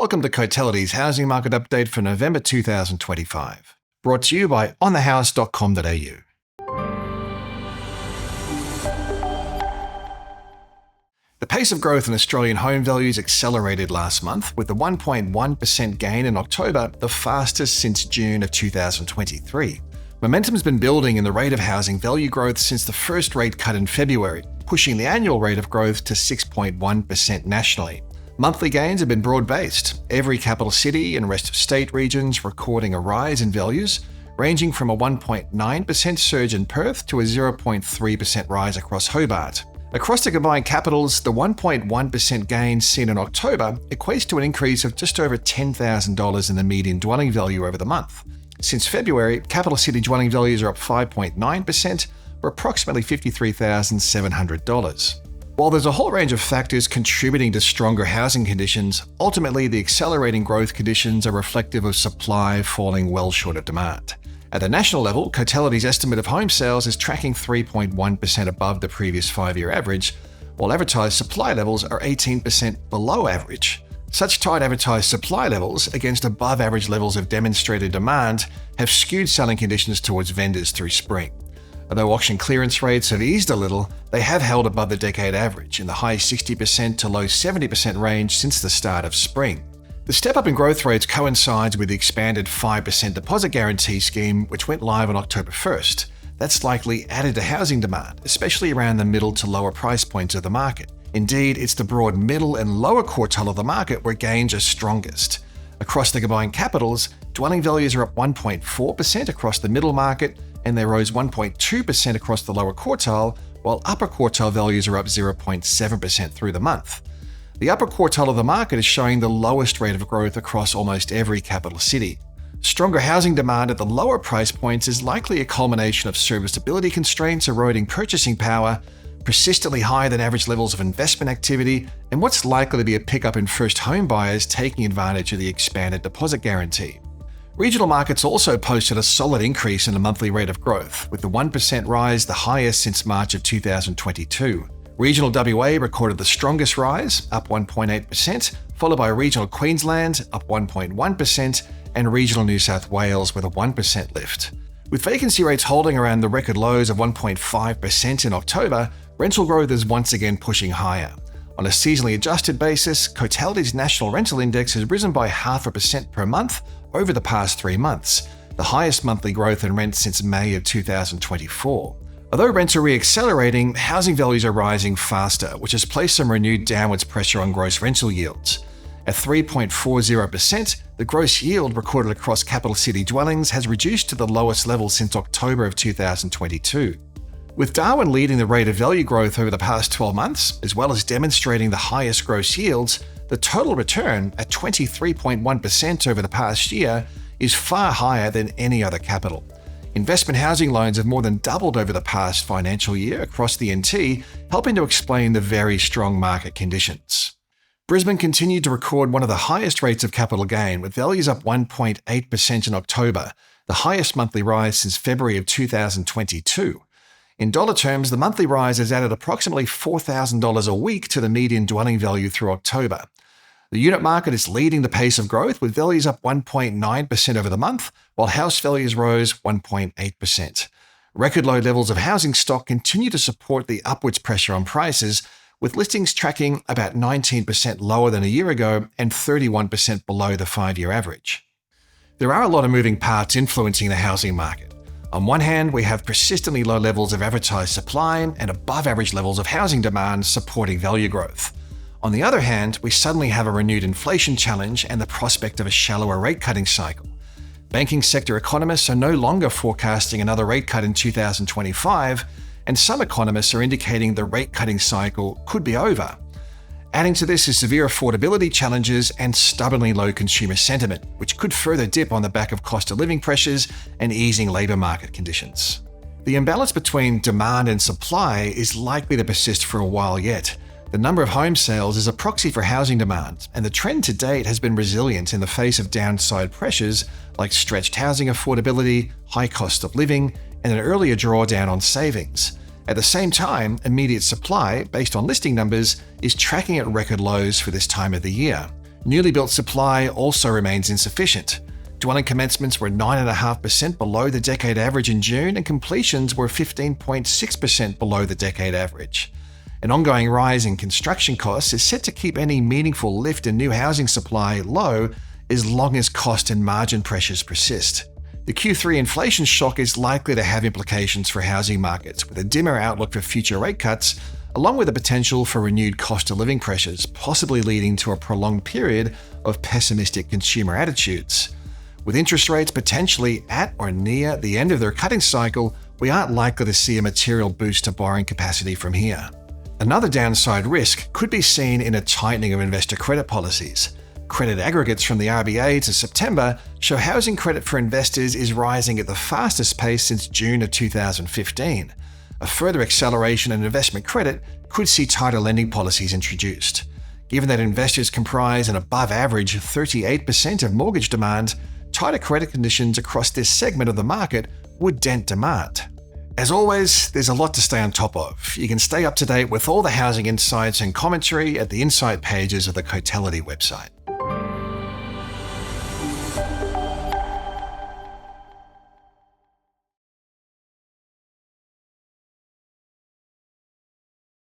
Welcome to Cotality's Housing Market Update for November 2025, brought to you by onthehouse.com.au. The pace of growth in Australian home values accelerated last month, with the 1.1% gain in October the fastest since June of 2023. Momentum has been building in the rate of housing value growth since the first rate cut in February, pushing the annual rate of growth to 6.1% nationally. Monthly gains have been broad-based, every capital city and rest of state regions recording a rise in values, ranging from a 1.9% surge in Perth to a 0.3% rise across Hobart. Across the combined capitals, the 1.1% gain seen in October equates to an increase of just over $10,000 in the median dwelling value over the month. Since February, capital city dwelling values are up 5.9%, or approximately $53,700. While there's a whole range of factors contributing to stronger housing conditions, ultimately the accelerating growth conditions are reflective of supply falling well short of demand. At the national level, Cotality's estimate of home sales is tracking 3.1% above the previous 5-year average, while advertised supply levels are 18% below average. Such tight advertised supply levels against above-average levels of demonstrated demand have skewed selling conditions towards vendors through spring. Although auction clearance rates have eased a little, they have held above the decade average in the high 60% to low 70% range since the start of spring. The step-up in growth rates coincides with the expanded 5% deposit guarantee scheme, which went live on October 1st. That's likely added to housing demand, especially around the middle to lower price points of the market. Indeed, it's the broad middle and lower quartile of the market where gains are strongest. Across the combined capitals, dwelling values are up 1.4% across the middle market, and they rose 1.2% across the lower quartile, while upper quartile values are up 0.7% through the month. The upper quartile of the market is showing the lowest rate of growth across almost every capital city. Stronger housing demand at the lower price points is likely a culmination of serviceability constraints eroding purchasing power, persistently higher than average levels of investment activity, and what's likely to be a pickup in first home buyers taking advantage of the expanded deposit guarantee. Regional markets also posted a solid increase in the monthly rate of growth, with the 1% rise the highest since March of 2022. Regional WA recorded the strongest rise, up 1.8%, followed by regional Queensland, up 1.1%, and regional New South Wales with a 1% lift. With vacancy rates holding around the record lows of 1.5% in October, rental growth is once again pushing higher. On a seasonally adjusted basis, Cotality's national rental index has risen by 0.5% per month over the past 3 months, the highest monthly growth in rent since May of 2024. Although rents are re-accelerating, housing values are rising faster, which has placed some renewed downwards pressure on gross rental yields. At 3.40%, the gross yield recorded across capital city dwellings has reduced to the lowest level since October of 2022. With Darwin leading the rate of value growth over the past 12 months, as well as demonstrating the highest gross yields, the total return at 23.1% over the past year is far higher than any other capital. Investment housing loans have more than doubled over the past financial year across the NT, helping to explain the very strong market conditions. Brisbane continued to record one of the highest rates of capital gain, with values up 1.8% in October, the highest monthly rise since February of 2022. In dollar terms, the monthly rise has added approximately $4,000 a week to the median dwelling value through October. The unit market is leading the pace of growth, with values up 1.9% over the month, while house values rose 1.8%. Record low levels of housing stock continue to support the upwards pressure on prices, with listings tracking about 19% lower than a year ago and 31% below the 5-year average. There are a lot of moving parts influencing the housing market. On one hand, we have persistently low levels of advertised supply and above-average levels of housing demand supporting value growth. On the other hand, we suddenly have a renewed inflation challenge and the prospect of a shallower rate-cutting cycle. Banking sector economists are no longer forecasting another rate cut in 2025, and some economists are indicating the rate-cutting cycle could be over. Adding to this is severe affordability challenges and stubbornly low consumer sentiment, which could further dip on the back of cost of living pressures and easing labour market conditions. The imbalance between demand and supply is likely to persist for a while yet. The number of home sales is a proxy for housing demand, and the trend to date has been resilient in the face of downside pressures like stretched housing affordability, high cost of living, and an earlier drawdown on savings. At the same time, immediate supply, based on listing numbers, is tracking at record lows for this time of the year. Newly built supply also remains insufficient. Dwelling commencements were 9.5% below the decade average in June, and completions were 15.6% below the decade average. An ongoing rise in construction costs is set to keep any meaningful lift in new housing supply low as long as cost and margin pressures persist. The Q3 inflation shock is likely to have implications for housing markets, with a dimmer outlook for future rate cuts, along with the potential for renewed cost of living pressures, possibly leading to a prolonged period of pessimistic consumer attitudes. With interest rates potentially at or near the end of their cutting cycle, we aren't likely to see a material boost to borrowing capacity from here. Another downside risk could be seen in a tightening of investor credit policies. Credit aggregates from the RBA to September show housing credit for investors is rising at the fastest pace since June of 2015. A further acceleration in investment credit could see tighter lending policies introduced. Given that investors comprise an above-average 38% of mortgage demand, tighter credit conditions across this segment of the market would dent demand. As always, there's a lot to stay on top of. You can stay up to date with all the housing insights and commentary at the insight pages of the Cotality website.